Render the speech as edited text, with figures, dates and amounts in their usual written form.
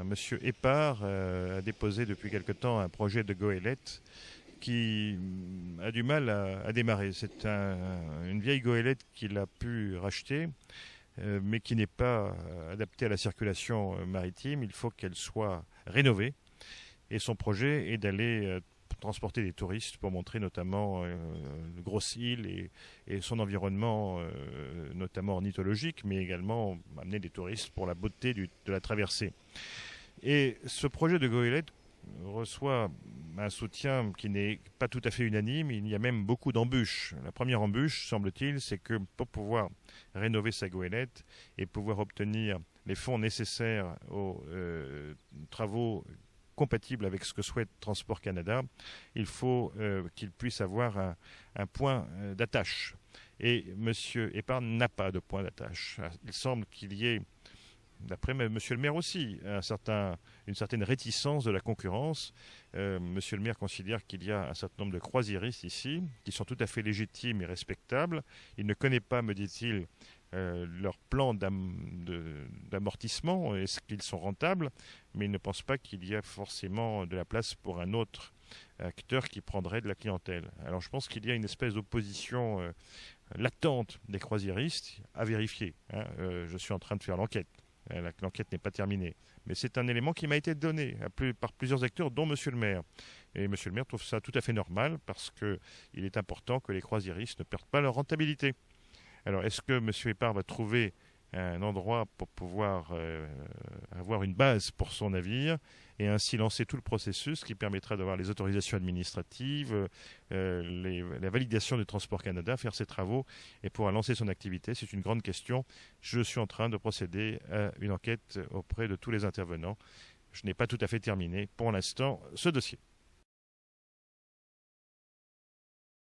Monsieur Épard a déposé depuis quelque temps un projet de goélette qui a du mal à démarrer. C'est une vieille goélette qu'il a pu racheter, mais qui n'est pas adaptée à la circulation maritime. Il faut qu'elle soit rénovée. Et son projet est d'aller transporter des touristes pour montrer notamment le Grosse-Île et son environnement, notamment ornithologique, mais également amener des touristes pour la beauté de la traversée. Et ce projet de goélette reçoit un soutien qui n'est pas tout à fait unanime. Il y a même beaucoup d'embûches. La première embûche, semble-t-il, c'est que pour pouvoir rénover sa goélette et pouvoir obtenir les fonds nécessaires aux travaux compatibles avec ce que souhaite Transport Canada, il faut qu'il puisse avoir un point d'attache. Et M. Épard n'a pas de point d'attache. Il semble qu'il y ait, d'après M. le maire aussi, une certaine réticence de la concurrence. M. le maire considère qu'il y a un certain nombre de croisiéristes ici, qui sont tout à fait légitimes et respectables. Il ne connaît pas, me dit-il, leur plan d'amortissement, est-ce qu'ils sont rentables, mais il ne pense pas qu'il y a forcément de la place pour un autre acteur qui prendrait de la clientèle. Alors je pense qu'il y a une espèce d'opposition latente des croisiéristes à vérifier. Je suis en train de faire l'enquête. L'enquête n'est pas terminée. Mais c'est un élément qui m'a été donné par plusieurs acteurs, dont M. le maire. Et M. le maire trouve ça tout à fait normal parce qu'il est important que les croisiéristes ne perdent pas leur rentabilité. Alors, est-ce que M. Épard va trouver un endroit pour pouvoir avoir une base pour son navire et ainsi lancer tout le processus qui permettra d'avoir les autorisations administratives, la validation du Transport Canada, faire ses travaux et pouvoir lancer son activité? C'est une grande question. Je suis en train de procéder à une enquête auprès de tous les intervenants. Je n'ai pas tout à fait terminé pour l'instant ce dossier.